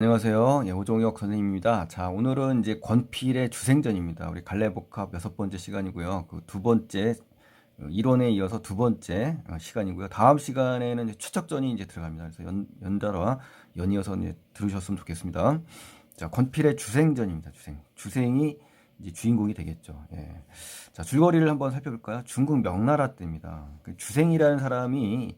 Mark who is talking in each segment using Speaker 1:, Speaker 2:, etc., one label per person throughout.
Speaker 1: 안녕하세요. 예, 오종혁 선생님입니다. 자, 오늘은 이제 권필의 주생전입니다. 우리 갈래복합 6번째 시간이고요. 그 두 번째, 이론에 이어서 두 번째 시간이고요. 다음 시간에는 이제 추측전이 이제 들어갑니다. 그래서 연달아 연이어서 이제 들으셨으면 좋겠습니다. 자, 권필의 주생전입니다. 주생이 이제 주인공이 되겠죠. 예. 자, 줄거리를 한번 살펴볼까요? 중국 명나라 때입니다. 그 주생이라는 사람이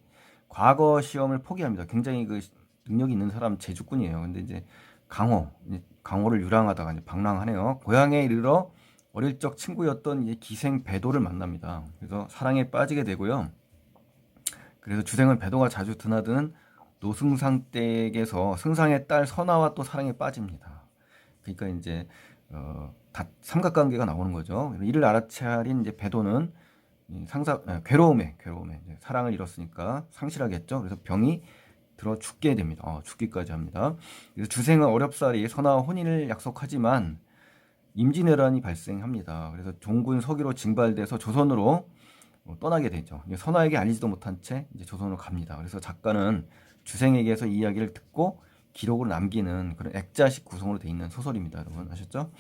Speaker 1: 과거 시험을 포기합니다. 굉장히 그 능력이 있는 사람 제주꾼이에요. 근데 이제 강호를 유랑하다가 이제 방랑하네요. 고향에 이르러 어릴 적 친구였던 이제 기생 배도를 만납니다. 그래서 사랑에 빠지게 되고요. 그래서 주생은 배도가 자주 드나드는 노승상 댁에서 승상의 딸 선아와 또 사랑에 빠집니다. 그러니까 이제 삼각관계가 나오는 거죠. 이를 알아차린 이제 배도는 괴로움에 이제 사랑을 잃었으니까 상실하겠죠. 그래서 병이 들어 죽게 됩니다. 죽기까지 합니다. 그래서 주생은 어렵사리 선아와 혼인을 약속하지만 임진왜란이 발생합니다. 그래서 종군 서기로 징발돼서 조선으로 떠나게 되죠. 선아에게 알리지도 못한 채 이제 조선으로 갑니다. 그래서 작가는 주생에게서 이 이야기를 듣고 기록으로 남기는 그런 액자식 구성으로 되어 있는 소설입니다. 여러분 아셨죠?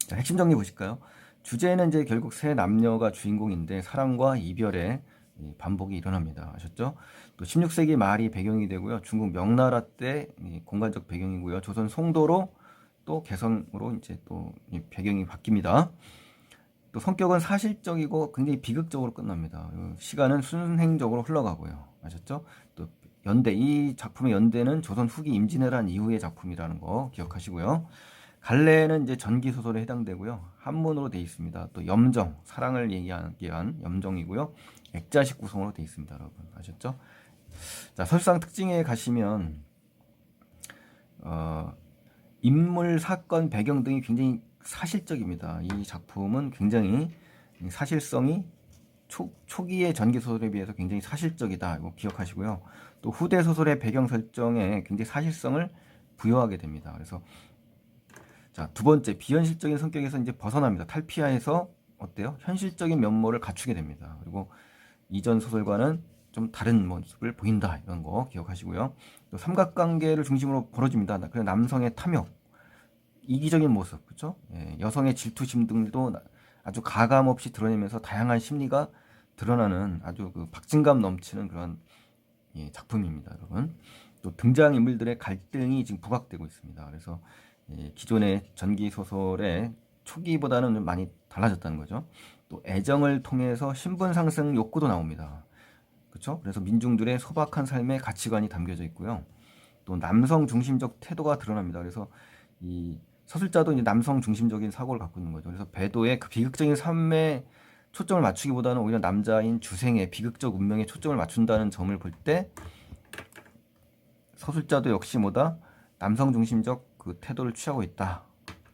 Speaker 1: 자, 핵심 정리 보실까요? 주제는 이제 결국 세 남녀가 주인공인데 사랑과 이별의 반복이 일어납니다. 아셨죠? 또 16세기 말이 배경이 되고요. 중국 명나라 때 공간적 배경이고요. 조선 송도로 또 개성으로 이제 또 배경이 바뀝니다. 또 성격은 사실적이고 굉장히 비극적으로 끝납니다. 시간은 순행적으로 흘러가고요. 아셨죠? 또 이 작품의 연대는 조선 후기 임진왜란 이후의 작품이라는 거 기억하시고요. 갈래는 이제 전기 소설에 해당되고요. 한문으로 되어 있습니다. 또 염정, 사랑을 얘기한 염정이고요. 액자식 구성으로 되어 있습니다, 여러분. 아셨죠? 자, 설상 특징에 가시면 인물, 사건, 배경 등이 굉장히 사실적입니다. 이 작품은 굉장히 사실성이 초기의 전기 소설에 비해서 굉장히 사실적이다. 이거 기억하시고요. 또 후대 소설의 배경 설정에 굉장히 사실성을 부여하게 됩니다. 그래서 자, 두 번째, 비현실적인 성격에서 이제 벗어납니다. 탈피하해서 어때요? 현실적인 면모를 갖추게 됩니다. 그리고 이전 소설과는 좀 다른 모습을 보인다. 이런 거 기억하시고요. 또 삼각관계를 중심으로 벌어집니다. 그래서 남성의 탐욕, 이기적인 모습, 그렇죠? 예, 여성의 질투심 등도 아주 가감 없이 드러내면서 다양한 심리가 드러나는 아주 그 박진감 넘치는 그런 작품입니다, 여러분. 또 등장 인물들의 갈등이 지금 부각되고 있습니다. 그래서 기존의 전기 소설의 초기보다는 좀 많이 달라졌다는 거죠. 또 애정을 통해서 신분 상승 욕구도 나옵니다. 그렇죠? 그래서 민중들의 소박한 삶의 가치관이 담겨져 있고요. 또 남성 중심적 태도가 드러납니다. 그래서 이 서술자도 이제 남성 중심적인 사고를 갖고 있는 거죠. 그래서 배도의 그 비극적인 삶에 초점을 맞추기보다는 오히려 남자인 주생의 비극적 운명에 초점을 맞춘다는 점을 볼 때 서술자도 역시 뭐다 남성 중심적 그 태도를 취하고 있다.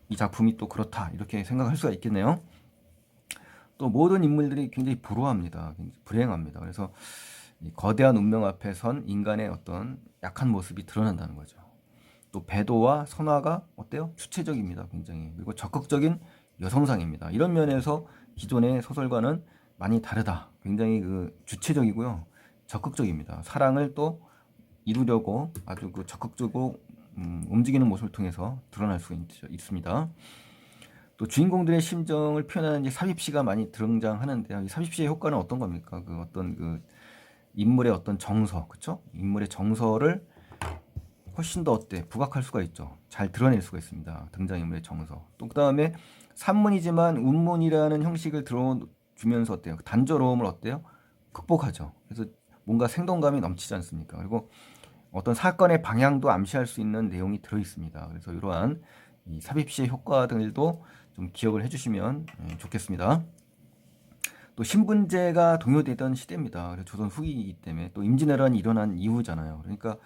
Speaker 1: 이 작품이 또 그렇다. 이렇게 생각할 수가 있겠네요. 또 모든 인물들이 굉장히 불우합니다. 굉장히 불행합니다. 그래서 이 거대한 운명 앞에 선 인간의 어떤 약한 모습이 드러난다는 거죠. 또 배도와 선화가 어때요? 주체적입니다. 굉장히. 그리고 적극적인 여성상입니다. 이런 면에서 기존의 소설과는 많이 다르다. 굉장히 그 주체적이고요. 적극적입니다. 사랑을 또 이루려고 아주 그 적극적으로 움직이는 모습을 통해서 드러날 수 있습니다. 또 주인공들의 심정을 표현하는 이제 삽입시가 많이 등장하는데요. 이 삽입시의 효과는 어떤 겁니까? 그 어떤 그 인물의 어떤 정서, 그렇죠? 인물의 정서를 훨씬 더 부각할 수가 있죠. 잘 드러낼 수가 있습니다. 등장인물의 정서. 또 그다음에 산문이지만 운문이라는 형식을 들어주면서 어때요? 단조로움을 어때요? 극복하죠. 그래서 뭔가 생동감이 넘치지 않습니까? 그리고 어떤 사건의 방향도 암시할 수 있는 내용이 들어 있습니다. 그래서 이러한 이 삽입시의 효과들도 좀 기억을 해주시면 좋겠습니다. 또 신분제가 동요되던 시대입니다. 그래서 조선 후기이기 때문에 또 임진왜란이 일어난 이후잖아요. 그러니까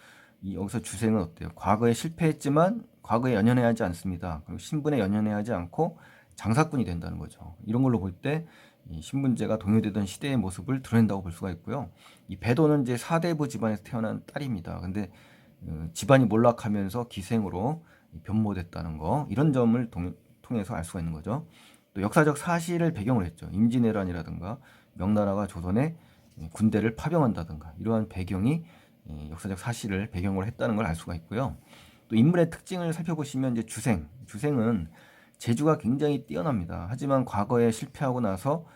Speaker 1: 여기서 주생은 어때요? 과거에 실패했지만 과거에 연연해야 하지 않습니다. 그리고 신분에 연연해야 하지 않고 장사꾼이 된다는 거죠. 이런 걸로 볼 때 신분제가 동요되던 시대의 모습을 드러낸다고 볼 수가 있고요. 이 배도는 이제 사대부 집안에서 태어난 딸입니다. 근데 집안이 몰락하면서 기생으로 변모됐다는 거 이런 점을 통해서 알 수가 있는 거죠. 또 역사적 사실을 배경으로 했죠. 임진왜란이라든가 명나라가 조선에 군대를 파병한다든가 이러한 배경이 역사적 사실을 배경으로 했다는 걸 알 수가 있고요. 또 인물의 특징을 살펴보시면 이제 주생은 재주가 굉장히 뛰어납니다. 하지만 과거에 실패하고 나서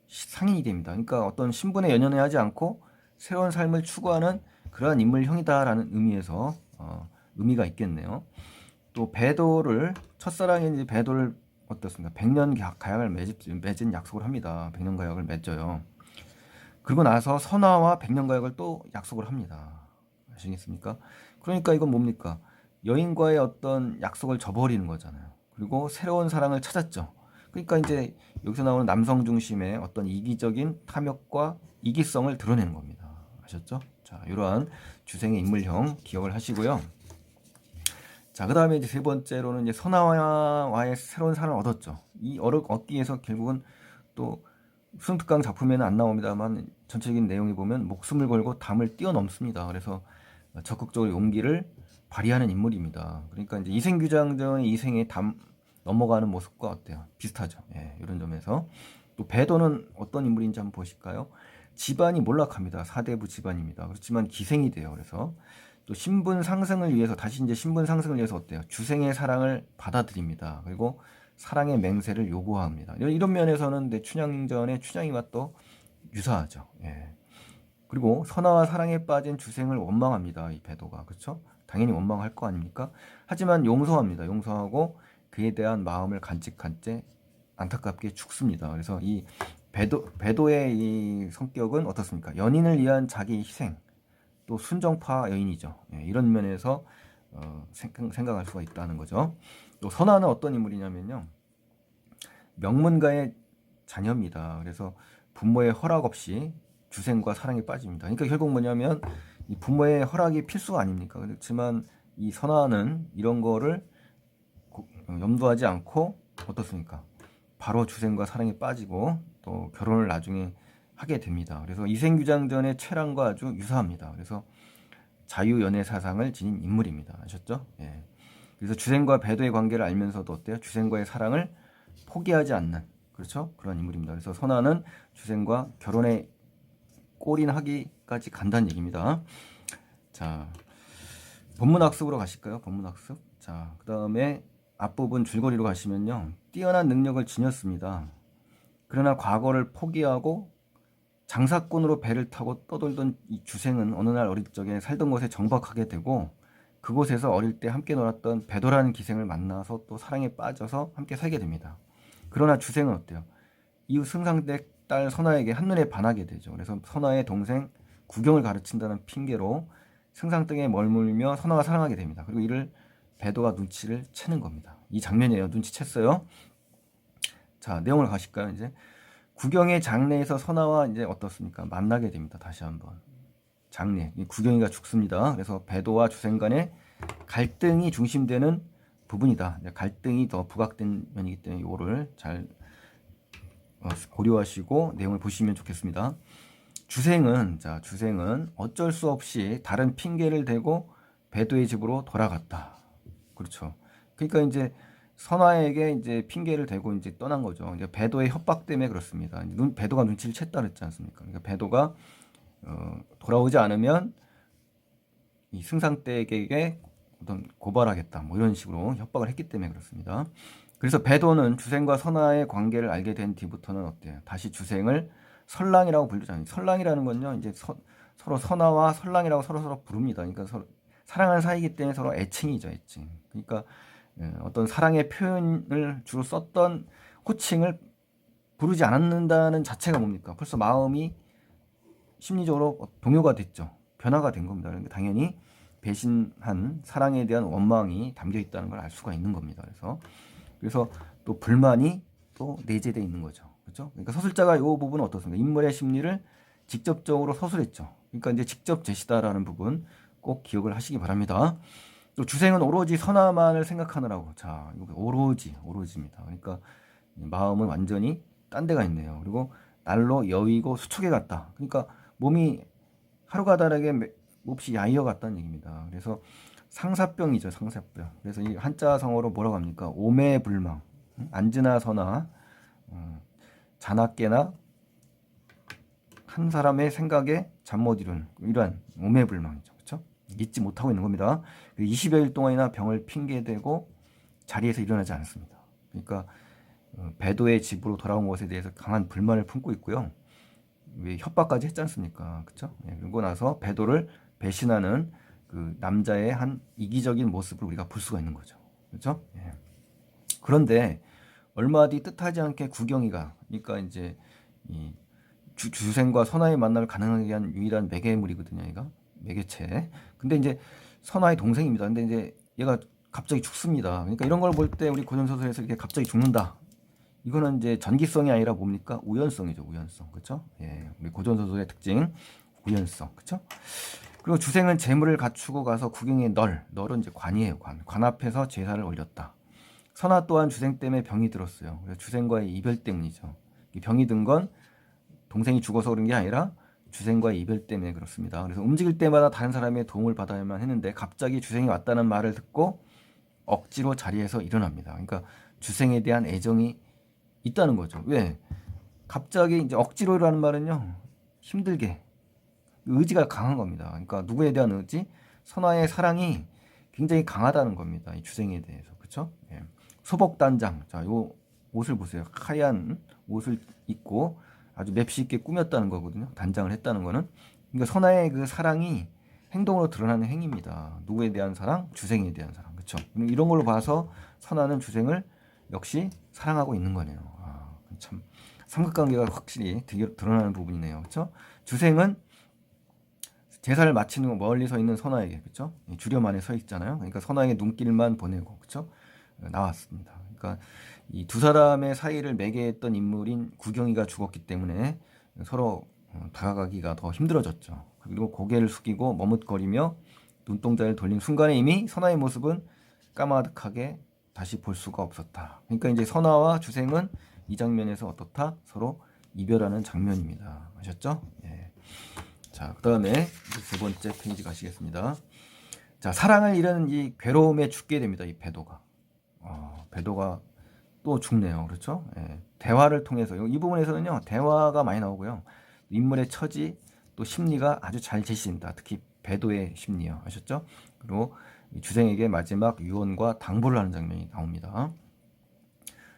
Speaker 1: 상인이 됩니다. 그러니까 어떤 신분에 연연해 하지 않고 새로운 삶을 추구하는 그러한 인물형이다라는 의미에서 의미가 있겠네요. 또 배도를 첫사랑의 이제 배도를 어떻습니까? 100년 가약을 맺은 약속을 합니다. 100년 가약을 맺어요. 그리고 나서 선화와 100년 가약을 또 약속을 합니다. 아시겠습니까? 그러니까 이건 뭡니까? 여인과의 어떤 약속을 저버리는 거잖아요. 그리고 새로운 사랑을 찾았죠. 그러니까 이제 여기서 나오는 남성 중심의 어떤 이기적인 탐욕과 이기성을 드러내는 겁니다. 아셨죠? 자, 이러한 주생의 인물형 기억을 하시고요. 자, 그 다음에 이제 세 번째로는 이제 선화와의 새로운 사랑을 얻었죠. 이 얻기 위해서 결국은 또 수능특강 작품에는 안 나옵니다만 전체적인 내용이 보면 목숨을 걸고 담을 뛰어넘습니다. 그래서 적극적으로 용기를 발휘하는 인물입니다. 그러니까 이제 이생규장전의 이생의 담 넘어가는 모습과 어때요? 비슷하죠. 예, 이런 점에서 또 배도는 어떤 인물인지 한번 보실까요? 집안이 몰락합니다. 사대부 집안입니다. 그렇지만 기생이 돼요. 그래서 또 신분 상승을 위해서 다시 이제 신분 상승을 위해서 어때요? 주생의 사랑을 받아들입니다. 그리고 사랑의 맹세를 요구합니다. 이런 면에서는 내 춘향전의 춘향이와 또 유사하죠. 예. 그리고 선화와 사랑에 빠진 주생을 원망합니다. 이 배도가. 그렇죠? 당연히 원망할 거 아닙니까? 하지만 용서합니다. 용서하고 그에 대한 마음을 간직한 채 안타깝게 죽습니다. 그래서 이 배도의 이 성격은 어떻습니까? 연인을 위한 자기 희생, 또 순정파 여인이죠. 예, 이런 면에서 생각할 수가 있다는 거죠. 또 선화는 어떤 인물이냐면요. 명문가의 자녀입니다. 그래서 부모의 허락 없이 주생과 사랑에 빠집니다. 그러니까 결국 뭐냐면 이 부모의 허락이 필수가 아닙니까? 그렇지만 이 선화는 이런 거를 염두하지 않고 어떻습니까? 바로 주생과 사랑에 빠지고 또 결혼을 나중에 하게 됩니다. 그래서 이생규장전의 최랑과 아주 유사합니다. 그래서 자유연애 사상을 지닌 인물입니다. 아셨죠? 예. 그래서 주생과 배도의 관계를 알면서도 어때요? 주생과의 사랑을 포기하지 않는 그렇죠? 그런 인물입니다. 그래서 선화는 주생과 결혼에 골인하기까지 간다는 얘기입니다. 자, 본문학습으로 가실까요? 본문학습. 자, 그 다음에 앞부분 줄거리로 가시면요. 뛰어난 능력을 지녔습니다. 그러나 과거를 포기하고 장사꾼으로 배를 타고 떠돌던 이 주생은 어느 날 어릴 적에 살던 곳에 정박하게 되고 그곳에서 어릴 때 함께 놀았던 배도라는 기생을 만나서 또 사랑에 빠져서 함께 살게 됩니다. 그러나 주생은 어때요? 이후 승상댁 딸 선화에게 한눈에 반하게 되죠. 그래서 선화의 동생 구경을 가르친다는 핑계로 승상댁에 머물며 선화가 사랑하게 됩니다. 그리고 이를 배도가 눈치를 채는 겁니다. 이 장면이에요. 눈치챘어요. 자, 내용을 가실까요? 이제 구경의 장례에서 선화와 이제 어떻습니까? 만나게 됩니다. 다시 한번. 장례. 구경이가 죽습니다. 그래서 배도와 주생 간의 갈등이 중심되는 부분이다. 갈등이 더 부각된 면이기 때문에 이거를 잘 고려하시고 내용을 보시면 좋겠습니다. 주생은 어쩔 수 없이 다른 핑계를 대고 배도의 집으로 돌아갔다. 그렇죠. 그러니까 이제 선화에게 이제 핑계를 대고 이제 떠난 거죠. 이제 배도의 협박 때문에 그렇습니다. 배도가 눈치를 챘다 그랬지 않습니까? 그러니까 배도가 돌아오지 않으면 이 승상댁에게 어떤 고발하겠다 뭐 이런 식으로 협박을 했기 때문에 그렇습니다. 그래서 배도는 주생과 선화의 관계를 알게 된 뒤부터는 어때요? 다시 주생을 설랑이라고 부르잖아요. 설랑이라는 건요, 이제 서로 선화와 설랑이라고 서로 부릅니다. 그러니까 서로 사랑하는 사이이기 때문에 서로 애칭이죠, 애칭. 그러니까 어떤 사랑의 표현을 주로 썼던 호칭을 부르지 않는다는 자체가 뭡니까? 벌써 마음이 심리적으로 동요가 됐죠. 변화가 된 겁니다. 그러니까 당연히 배신한 사랑에 대한 원망이 담겨 있다는 걸 알 수가 있는 겁니다. 그래서 또 불만이 또 내재되어 있는 거죠. 그렇죠? 그러니까 서술자가 이 부분은 어떻습니까? 인물의 심리를 직접적으로 서술했죠. 그러니까 이제 직접 제시다라는 부분 꼭 기억을 하시기 바랍니다. 또 주생은 오로지 선화만을 생각하느라고. 자, 이거 오로지입니다. 그러니까 마음은 완전히 딴 데가 있네요. 그리고 날로 여위고 수척해 갔다. 그러니까 몸이 하루가 다르게 몹시 야이어 갔다는 얘기입니다. 그래서 상사병이죠, 상사병. 그래서 이 한자성어로 뭐라고 합니까? 오매불망. 안즈나 서나 자나 깨나 한 사람의 생각에 잠 못 이룬 이러한 오매불망이죠. 그렇죠? 잊지 못하고 있는 겁니다. 20여일 동안이나 병을 핑계대고 자리에서 일어나지 않았습니다. 그러니까 배도의 집으로 돌아온 것에 대해서 강한 불만을 품고 있고요. 왜 협박까지 했지 않습니까? 그렇죠? 예, 그리고 나서 배도를 배신하는 그 남자의 한 이기적인 모습을 우리가 볼 수가 있는 거죠. 그렇죠? 예. 그런데 얼마 뒤 뜻하지 않게 구경이가, 그러니까 이제 이 주생과 선아의 만남을 가능하게 한 유일한 매개물이거든요. 얘가 매개체. 근데 이제 선아의 동생입니다. 근데 이제 얘가 갑자기 죽습니다. 그러니까 이런 걸 볼 때 우리 고전 소설에서 이렇게 갑자기 죽는다. 이거는 이제 전기성이 아니라 뭡니까? 우연성이죠. 우연성. 그렇죠? 예. 우리 고전 소설의 특징 우연성. 그렇죠? 그리고 주생은 재물을 갖추고 가서 구경에 널은 이제 관이에요. 관 앞에서 제사를 올렸다. 선아 또한 주생 때문에 병이 들었어요. 그래서 주생과의 이별 때문이죠. 병이 든 건 동생이 죽어서 그런 게 아니라 주생과의 이별 때문에 그렇습니다. 그래서 움직일 때마다 다른 사람의 도움을 받아야만 했는데 갑자기 주생이 왔다는 말을 듣고 억지로 자리에서 일어납니다. 그러니까 주생에 대한 애정이 있다는 거죠. 왜? 갑자기 이제 억지로라는 말은요, 힘들게 의지가 강한 겁니다. 그러니까 누구에 대한 의지? 선아의 사랑이 굉장히 강하다는 겁니다. 이 주생에 대해서. 그렇죠? 예. 소복단장. 자, 요 옷을 보세요. 하얀 옷을 입고 아주 맵시 있게 꾸몄다는 거거든요. 단장을 했다는 거는. 그러니까 선아의 그 사랑이 행동으로 드러나는 행위입니다. 누구에 대한 사랑? 주생에 대한 사랑. 그렇죠? 이런 걸로 봐서 선아는 주생을 역시 사랑하고 있는 거네요. 아, 참 삼각관계가 확실히 드러나는 부분이네요. 그렇죠? 주생은 제사를 마치는 거 멀리 서 있는 선아에게, 그렇죠? 주렴 안에 서 있잖아요. 그러니까 선아에게 눈길만 보내고, 그렇죠? 나왔습니다. 그러니까 이 두 사람의 사이를 매개했던 인물인 구경이가 죽었기 때문에 서로 다가가기가 더 힘들어졌죠. 그리고 고개를 숙이고 머뭇거리며 눈동자를 돌린 순간에 이미 선아의 모습은 까마득하게 다시 볼 수가 없었다. 그러니까 이제 선아와 주생은 이 장면에서 어떻다? 서로 이별하는 장면입니다. 아셨죠? 예. 자, 그 다음에 세 번째 페이지 가시겠습니다. 자, 사랑을 잃은 이 괴로움에 죽게 됩니다. 이 배도가. 배도가 또 죽네요. 그렇죠? 예. 대화를 통해서, 이 부분에서는요, 대화가 많이 나오고요. 인물의 처지, 또 심리가 아주 잘 제시됩니다. 특히 배도의 심리요. 아셨죠? 그리고 주생에게 마지막 유언과 당부를 하는 장면이 나옵니다.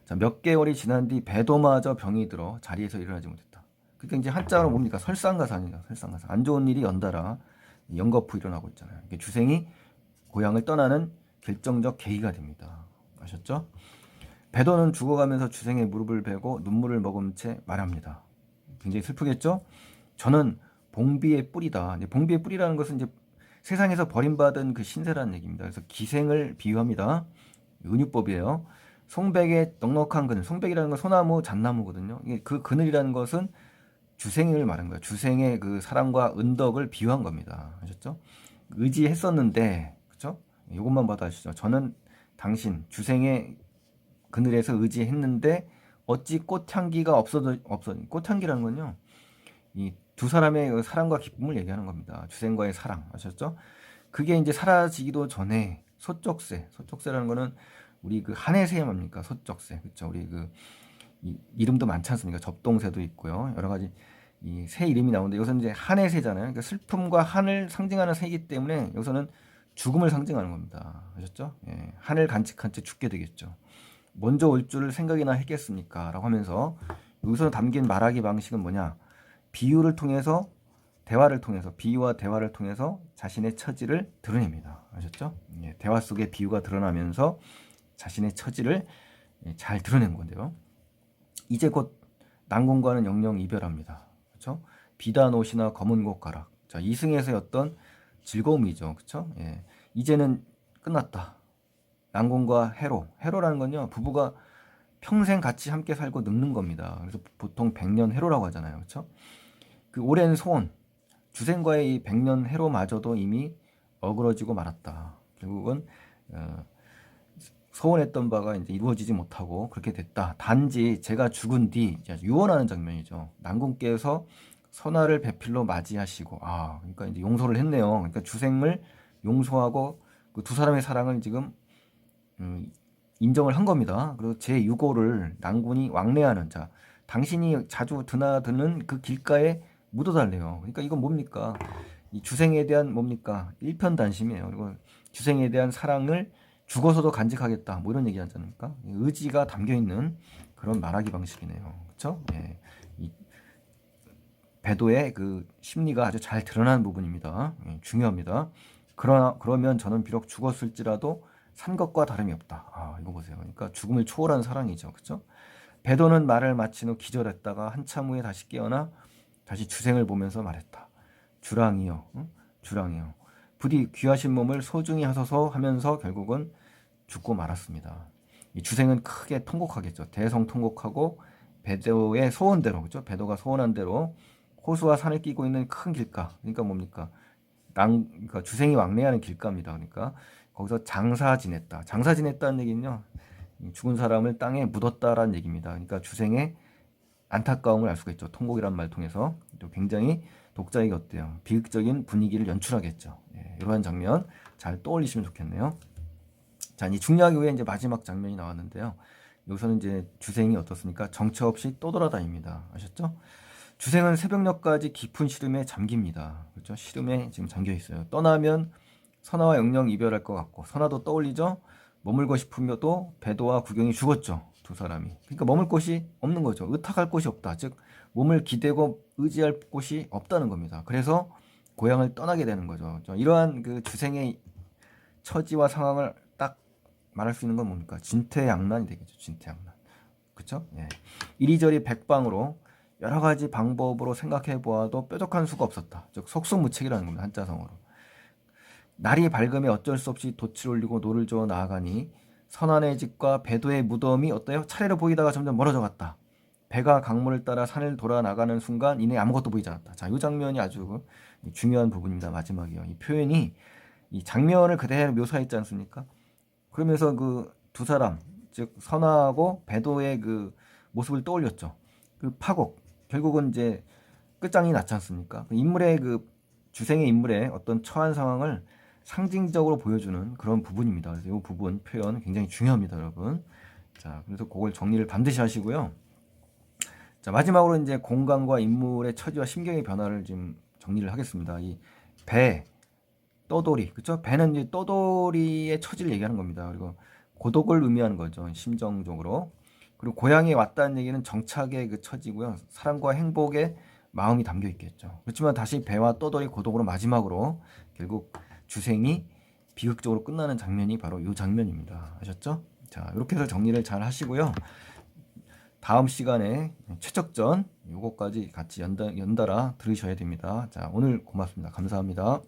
Speaker 1: 자, 몇 개월이 지난 뒤 배도마저 병이 들어 자리에서 일어나지 못했다. 그러니까 이제 한자로 뭡니까? 설상가상이죠. 설상가상. 안 좋은 일이 연달아 연거푸 일어나고 있잖아요. 주생이 고향을 떠나는 결정적 계기가 됩니다. 아셨죠? 배도는 죽어가면서 주생의 무릎을 베고 눈물을 머금은 채 말합니다. 굉장히 슬프겠죠? 저는 봉비의 뿌리다. 봉비의 뿌리라는 것은 이제 세상에서 버림받은 그 신세라는 얘기입니다. 그래서 기생을 비유합니다. 은유법이에요. 송백의 넉넉한 그늘, 송백이라는 건 소나무, 잣나무거든요. 그 그늘이라는 것은 주생을 말한 거예요. 주생의 그 사랑과 은덕을 비유한 겁니다. 아셨죠? 의지했었는데, 그렇죠? 이것만 봐도 아시죠? 저는 당신 주생의 그늘에서 의지했는데 어찌 꽃향기가 없어. 꽃향기라는 건요, 이 두 사람의 사랑과 기쁨을 얘기하는 겁니다. 주생과의 사랑, 아셨죠? 그게 이제 사라지기도 전에 소쩍새라는 거는 우리 그 한해새 뭡니까? 소쩍새, 그렇죠? 우리 그 이름도 많지 않습니까? 접동새도 있고요. 여러 가지 이 새 이름이 나오는데 여기서는 이제 한해새잖아요. 그러니까 슬픔과 한을 상징하는 새이기 때문에 여기서는 죽음을 상징하는 겁니다. 아셨죠? 예, 한을 간직한 채 죽게 되겠죠. 먼저 올 줄을 생각이나 했겠습니까? 라고 하면서 여기서 담긴 말하기 방식은 뭐냐? 비유를 통해서 비유와 대화를 통해서 자신의 처지를 드러냅니다. 아셨죠? 예, 대화 속에 비유가 드러나면서 자신의 처지를 잘 드러낸 건데요. 이제 곧 난공과는 영영 이별합니다. 그렇죠? 비단 옷이나 검은 곳가락. 자, 이승에서였던 즐거움이죠. 그렇죠? 예, 이제는 끝났다. 난공과 해로라는 건요, 부부가 평생 같이 함께 살고 늙는 겁니다. 그래서 보통 백년 해로라고 하잖아요. 그렇죠? 그 오랜 소원, 주생과의 이 백년 해로마저도 이미 어그러지고 말았다. 결국은 소원했던 바가 이제 이루어지지 못하고 그렇게 됐다. 단지 제가 죽은 뒤 유언하는 장면이죠. 난공께서 선화를 배필로 맞이하시고, 그러니까 이제 용서를 했네요. 그러니까 주생을 용서하고 그 두 사람의 사랑을 지금 인정을 한 겁니다. 그리고 제 유고를 난군이 왕래하는, 자, 당신이 자주 드나드는 그 길가에 묻어달래요. 그러니까 이건 뭡니까? 이 주생에 대한 뭡니까? 일편단심이에요. 그리고 주생에 대한 사랑을 죽어서도 간직하겠다. 뭐 이런 얘기 하지 않습니까? 의지가 담겨 있는 그런 말하기 방식이네요. 그렇죠? 예. 이 배도의 그 심리가 아주 잘 드러난 부분입니다. 예, 중요합니다. 그러면 저는 비록 죽었을지라도 산 것과 다름이 없다. 아, 이거 보세요. 그러니까 죽음을 초월한 사랑이죠. 그렇죠? 배도는 말을 마친 후 기절했다가 한참 후에 다시 깨어나 다시 주생을 보면서 말했다. 주랑이여, 응? 주랑이여. 부디 귀하신 몸을 소중히 하소서 하면서 결국은 죽고 말았습니다. 이 주생은 크게 통곡하겠죠. 대성통곡하고 배도의 소원대로, 그렇죠? 배도가 소원한 대로 호수와 산을 끼고 있는 큰 길가. 그러니까 뭡니까? 그러니까 주생이 왕래하는 길가입니다. 그러니까 거기서 장사 지냈다. 장사 지냈다는 얘기는요. 죽은 사람을 땅에 묻었다라는 얘기입니다. 그러니까 주생의 안타까움을 알 수가 있죠. 통곡이란 말 통해서 또 굉장히 독자에게 어때요? 비극적인 분위기를 연출하겠죠. 예, 이러한 장면 잘 떠올리시면 좋겠네요. 자, 이 중략 이후에 이제 마지막 장면이 나왔는데요. 여기서는 이제 주생이 어떻습니까? 정처 없이 떠돌아다닙니다. 아셨죠? 주생은 새벽녘까지 깊은 시름에 잠깁니다. 그렇죠? 시름에 지금 잠겨 있어요. 떠나면 선아와 영영 이별할 것 같고 선아도 떠올리죠. 머물고 싶으며도 배도와 구경이 죽었죠. 두 사람이. 그러니까 머물 곳이 없는 거죠. 의탁할 곳이 없다. 즉 몸을 기대고 의지할 곳이 없다는 겁니다. 그래서 고향을 떠나게 되는 거죠. 이러한 그 주생의 처지와 상황을 딱 말할 수 있는 건 뭡니까? 진퇴양난이 되겠죠. 진퇴양난. 그렇죠? 예. 이리저리 백방으로 여러 가지 방법으로 생각해 보아도 뾰족한 수가 없었다. 즉 속수무책이라는 겁니다. 한자성어로. 날이 밝으면 어쩔 수 없이 돛을 올리고 노를 저어 나아가니 선안의 집과 배도의 무덤이 어때요? 차례로 보이다가 점점 멀어져 갔다. 배가 강물을 따라 산을 돌아 나가는 순간 이내 아무것도 보이지 않았다. 자, 이 장면이 아주 중요한 부분입니다. 마지막이요. 이 표현이 이 장면을 그대로 묘사했지 않습니까? 그러면서 그 두 사람, 즉 선아하고 배도의 그 모습을 떠올렸죠. 그 파곡, 결국은 이제 끝장이 났지 않습니까? 그 인물의 그 주생의 인물의 어떤 처한 상황을 상징적으로 보여주는 그런 부분입니다. 그래서 이 부분 표현 굉장히 중요합니다, 여러분. 자, 그래서 그걸 정리를 반드시 하시고요. 자, 마지막으로 이제 공간과 인물의 처지와 심경의 변화를 지금 정리를 하겠습니다. 이 배, 떠돌이, 그렇죠? 배는 이제 떠돌이의 처지를 얘기하는 겁니다. 그리고 고독을 의미하는 거죠, 심정적으로. 그리고 고향에 왔다는 얘기는 정착의 그 처지고요. 사랑과 행복의 마음이 담겨 있겠죠. 그렇지만 다시 배와 떠돌이 고독으로 마지막으로 결국 주생이 비극적으로 끝나는 장면이 바로 이 장면입니다. 아셨죠? 자, 이렇게 해서 정리를 잘 하시고요. 다음 시간에 최적전 요거까지 같이 연달아 들으셔야 됩니다. 자, 오늘 고맙습니다. 감사합니다.